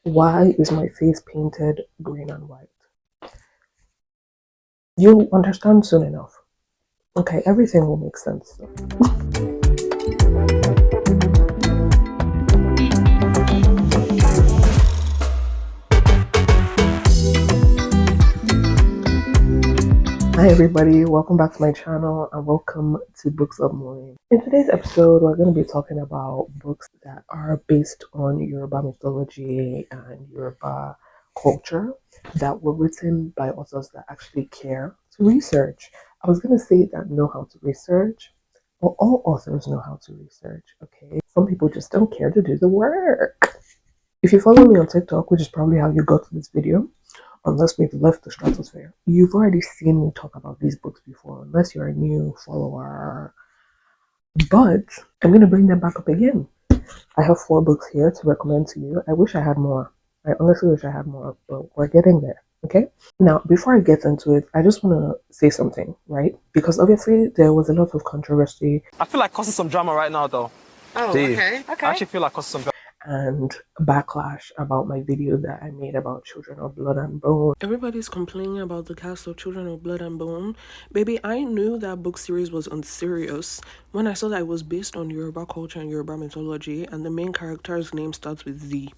Why is my face painted green and white? You'll understand soon enough. Okay, everything will make sense. Hi everybody, welcome back to my channel and welcome to Books of Moyin. In today's episode, we're going to be talking about books that are based on Yoruba mythology and Yoruba culture that were written by authors that actually care to research. I was going to say that know how to research, but all authors know how to research, okay? Some people just don't care to do the work. If you follow me on TikTok, which is probably how you got to this video, unless we've left the stratosphere, you've already seen me talk about these books before, unless you're a new follower. But I'm going to bring them back up again. I have 4 books here to recommend to you. I wish I had more. I honestly wish I had more, but we're getting there. Okay? Now, before I get into it, I just want to say something, right? Because obviously there was a lot of controversy. I feel like causing some drama right now, though. Oh, okay. I actually feel like causing some drama. And backlash about my video that I made about Children of Blood and Bone. Everybody's complaining about the cast of Children of Blood and Bone. Baby, I knew that book series was unserious when I saw that it was based on Yoruba culture and Yoruba mythology, and the main character's name starts with Z.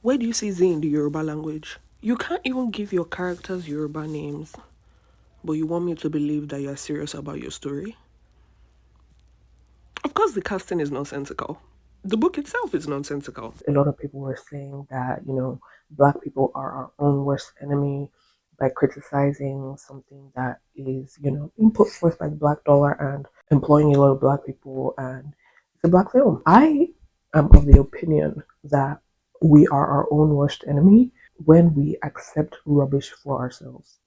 Where do you see Z in the Yoruba language? You can't even give your characters Yoruba names, but you want me to believe that you're serious about your story? Of course, the casting is nonsensical. The book itself is nonsensical. A lot of people were saying that, Black people are our own worst enemy by criticizing something that is, being put forth by the Black dollar and employing a lot of Black people, and it's a Black film. I am of the opinion that we are our own worst enemy when we accept rubbish for ourselves.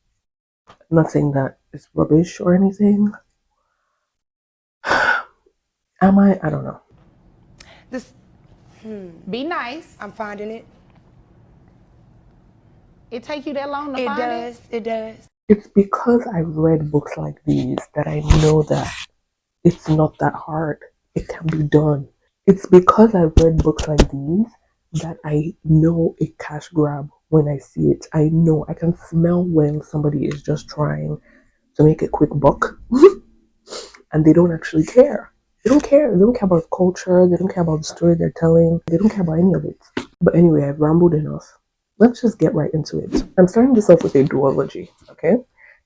I'm not saying that it's rubbish or anything. Am I? I don't know. This. Be nice. I'm finding it. It take you that long to find it? It does. It's because I've read books like these that I know that it's not that hard. It can be done. It's because I've read books like these that I know a cash grab when I see it. I know, I can smell when somebody is just trying to make a quick buck and they don't actually care. They don't care. They don't care about culture. They don't care about the story they're telling. They don't care about any of it. But anyway, I've rambled enough. Let's just get right into it. I'm starting this off with a duology, okay?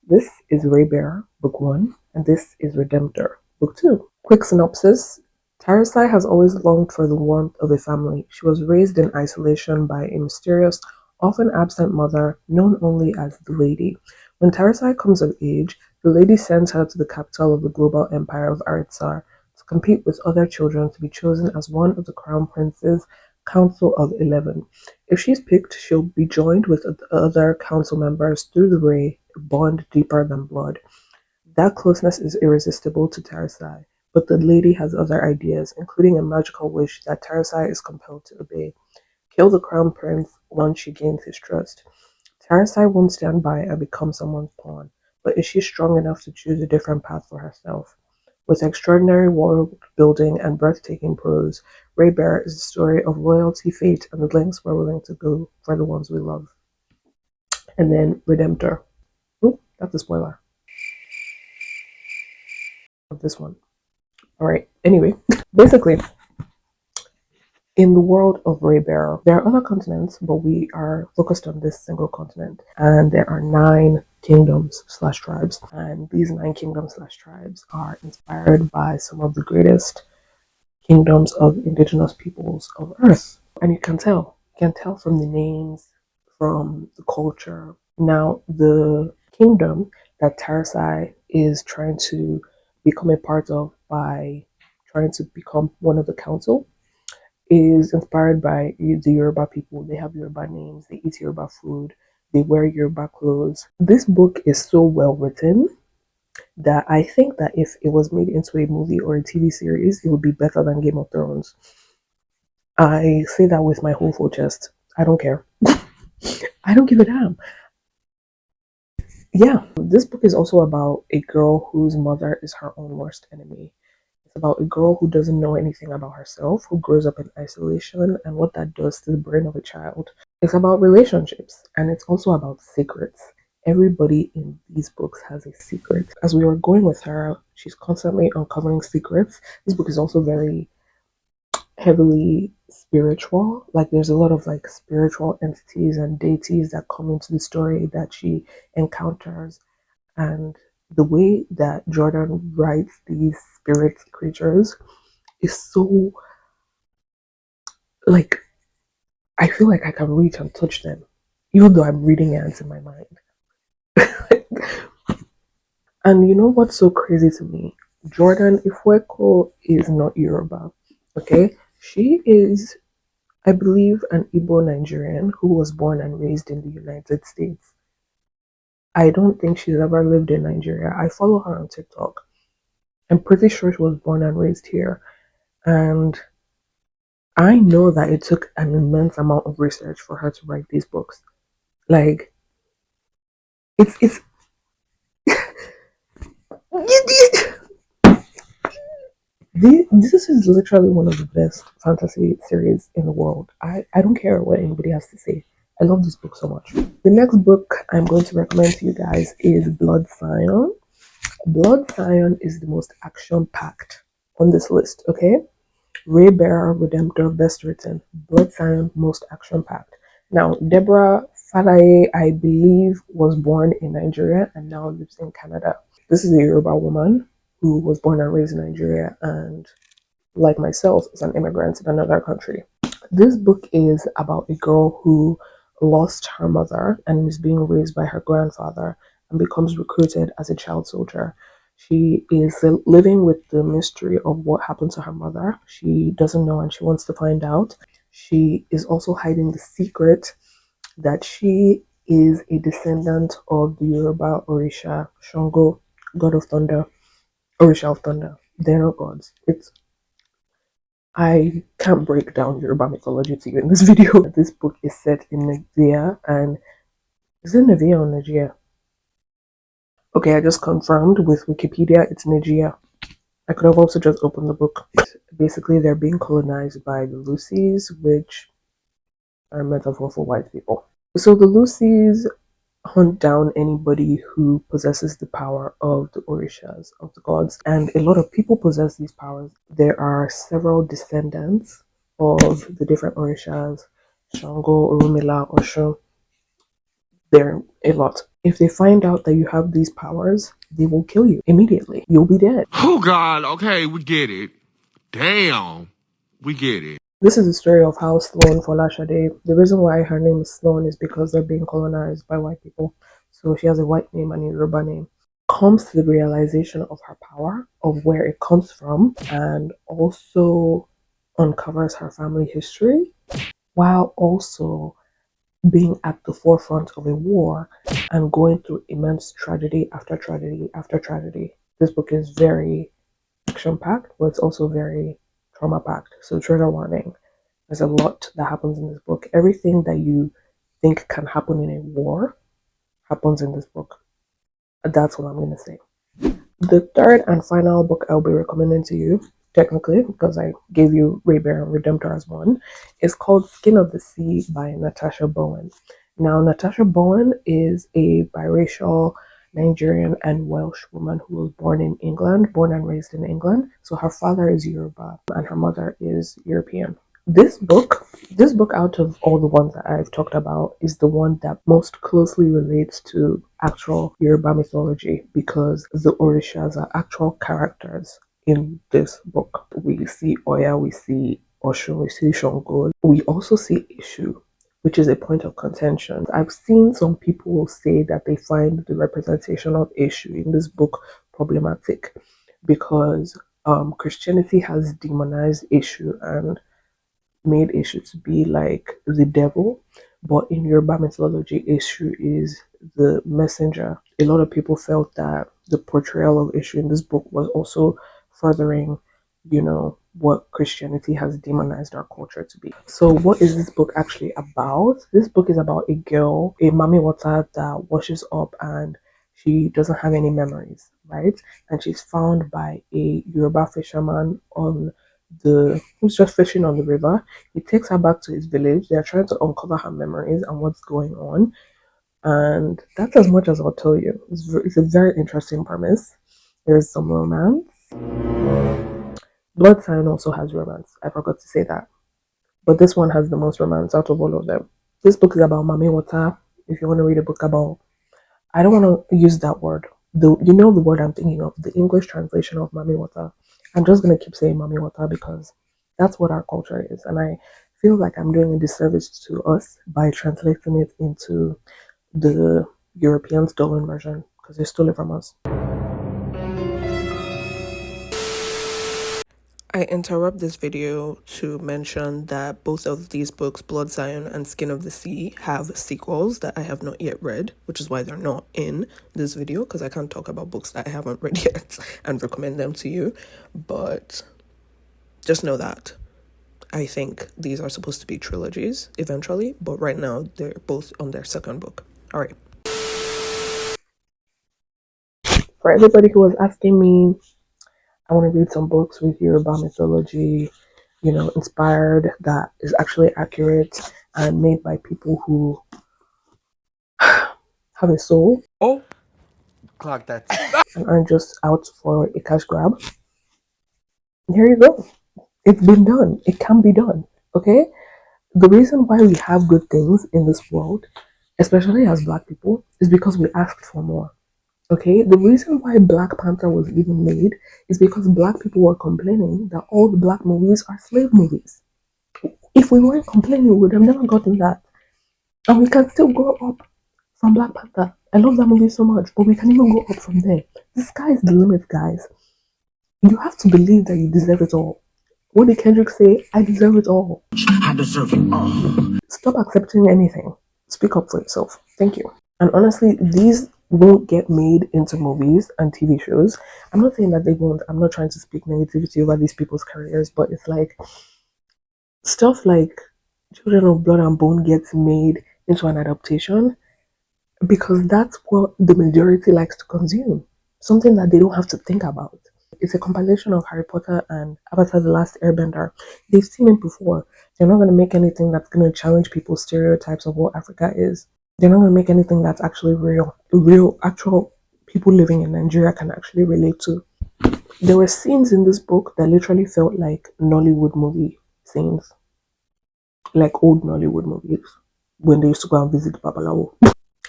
This is Ray Bear, book 1, and this is Redemptor, book 2. Quick synopsis. Tarisai has always longed for the warmth of a family. She was raised in isolation by a mysterious, often absent mother known only as the Lady. When Tarisai comes of age, the Lady sends her to the capital of the global empire of Aritsar to compete with other children to be chosen as one of the Crown Prince's Council of 11. If she's picked, she'll be joined with other council members through the Ray, a bond deeper than blood. That closeness is irresistible to Tarisai, but the Lady has other ideas, including a magical wish that Tarisai is compelled to obey. Kill the Crown Prince once she gains his trust. Tarisai won't stand by and become someone's pawn, but is she strong enough to choose a different path for herself? With extraordinary world building and breathtaking prose, Ray Bear is a story of loyalty, fate, and the lengths we're willing to go for the ones we love. And then Redemptor. Oop, that's a spoiler of this one. Alright, anyway, basically, in the world of Ray Bear, there are other continents, but we are focused on this single continent. And there are 9 kingdoms/tribes. And these 9 kingdoms/tribes are inspired by some of the greatest kingdoms of indigenous peoples of Earth. And you can tell. You can tell from the names, from the culture. Now, the kingdom that Tarisai is trying to become a part of by trying to become one of the council is inspired by the Yoruba people. They have Yoruba names, they eat Yoruba food, they wear Yoruba clothes. This book is so well written that I think that if it was made into a movie or a TV series, it would be better than Game of Thrones. I say that with my whole full chest. I don't care. I don't give a damn. Yeah, this book is also about a girl whose mother is her own worst enemy. It's about a girl who doesn't know anything about herself, who grows up in isolation, and what that does to the brain of a child. It's about relationships, and it's also about secrets. Everybody in these books has a secret. As we were going with her, she's constantly uncovering secrets. This book is also very heavily spiritual. Like there's a lot of like spiritual entities and deities that come into the story that she encounters, and the way that Jordan writes these spirit creatures is so like I feel like I can reach and touch them, even though I'm reading it in my mind. And you know what's so crazy to me? Jordan Ifweko is not Yoruba. Okay? She is, I believe, an Igbo Nigerian who was born and raised in the United States. I don't think she's ever lived in Nigeria. I follow her on TikTok. I'm pretty sure she was born and raised here. And I know that it took an immense amount of research for her to write these books. Like, it's this is literally one of the best fantasy series in the world. I don't care what anybody has to say. I love this book so much. The next book I'm going to recommend to you guys is Blood Scion. Blood Scion is the most action packed on this list, okay? Ray Bearer, Redemptor, best written. Blood Scion, most action packed. Now, Deborah Falaye, I believe, was born in Nigeria and now lives in Canada. This is a Yoruba woman who was born and raised in Nigeria and, like myself, is an immigrant in another country. This book is about a girl who lost her mother and is being raised by her grandfather and becomes recruited as a child soldier. She is living with the mystery of what happened to her mother. She doesn't know and she wants to find out. She is also hiding the secret that she is a descendant of the Yoruba Orisha Shango, god of thunder, Orisha of thunder. They're not gods. I can't break down Yoruba mythology to you in this video. This book is set in Nigeria, and is it Nigeria or Nigeria? Okay, I just confirmed with Wikipedia, it's Nigeria. I could have also just opened the book. Basically, they're being colonized by the Lucies, which are a metaphor for white people. So the Lucies hunt down anybody who possesses the power of the Orishas, of the gods, and a lot of people possess these powers. There are several descendants of the different Orishas, Shango, Orumila, Oshun. There are a lot. If they find out that you have these powers, they will kill you immediately. You'll be dead. Oh God, okay, we get it. Damn, we get it. This is the story of how Sloane Folashade, the reason why her name is Sloane is because they're being colonized by white people. So she has a white name and a Yoruba name. Comes to the realization of her power, of where it comes from, and also uncovers her family history, while also being at the forefront of a war and going through immense tragedy after tragedy after tragedy. This book is very action packed, but it's also very trauma packed. So, trigger warning, there's a lot that happens in this book. Everything that you think can happen in a war happens in this book. That's what I'm going to say. The third and final book I'll be recommending to you, technically, because I gave you Ray Bear and Redemptor as one, is called Skin of the Sea by Natasha Bowen. Now, Natasha Bowen is a biracial Nigerian and Welsh woman who was born in England, born and raised in England. So her father is Yoruba and her mother is European. This book out of all the ones that I've talked about is the one that most closely relates to actual Yoruba mythology because the Orishas are actual characters in this book. We see Oya, we see Oshun, we see Shango. We also see Ishu, which is a point of contention. I've seen some people say that they find the representation of Ishu in this book problematic because Christianity has demonized Ishu and made Eshu to be like the devil, but in Yoruba mythology, Eshu is the messenger. A lot of people felt that the portrayal of Eshu in this book was also furthering, what Christianity has demonized our culture to be. So, what is this book actually about? This book is about a girl, a mami water that washes up and she doesn't have any memories. right? And she's found by a Yoruba fisherman on the who's just fishing on the river. He takes her back to his village. They're trying to uncover her memories and what's going on. And that's as much as I'll tell you. It's a very interesting premise. There's some romance. Blood Sign also has romance. I forgot to say that. But this one has the most romance out of all of them. This book is about Mami Wata. If you want to read a book about, I don't want to use that word. The word I'm thinking of, the English translation of Mami Wata. I'm just gonna keep saying Mami Wata because that's what our culture is, and I feel like I'm doing a disservice to us by translating it into the European stolen version because they stole it from us. I interrupt this video to mention that both of these books, Blood Zion and Skin of the Sea, have sequels that I have not yet read, which is why they're not in this video because I can't talk about books that I haven't read yet and recommend them to you. But just know that I think these are supposed to be trilogies eventually, but right now they're both on their second book. All right. For everybody who was asking me, I want to read some books with Yoruba mythology, inspired, that is actually accurate and made by people who have a soul. Oh, clock that. And aren't just out for a cash grab. Here you go. It's been done. It can be done. Okay? The reason why we have good things in this world, especially as black people, is because we asked for more. Okay? The reason why Black Panther was even made is because black people were complaining that all the black movies are slave movies. If we weren't complaining, we would have never gotten that. And we can still grow up from Black Panther. I love that movie so much, but we can even go up from there. The sky is the limit, guys. You have to believe that you deserve it all. What did Kendrick say? I deserve it all. I deserve it all. Stop accepting anything. Speak up for yourself. Thank you. And honestly, these won't get made into movies and TV shows. I'm not saying that they won't. I'm not trying to speak negativity over these people's careers, but it's like stuff like Children of Blood and Bone gets made into an adaptation because that's what the majority likes to consume. Something that they don't have to think about. It's a compilation of Harry Potter and Avatar The Last Airbender. They've seen it before. They're not going to make anything that's going to challenge people's stereotypes of what Africa is. They're not going to make anything that's actually real, actual people living in Nigeria can actually relate to. There were scenes in this book that literally felt like Nollywood movie scenes, like old Nollywood movies when they used to go and visit Babalawo.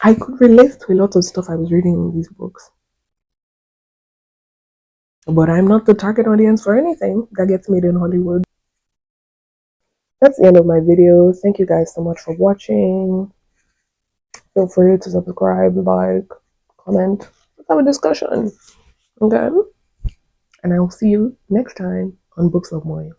I could relate to a lot of stuff I was reading in these books. But I'm not the target audience for anything that gets made in Hollywood. That's the end of my video. Thank you guys so much for watching. Feel free to subscribe, like, comment. Let's have a discussion. Okay? And I will see you next time on Books of Moyin.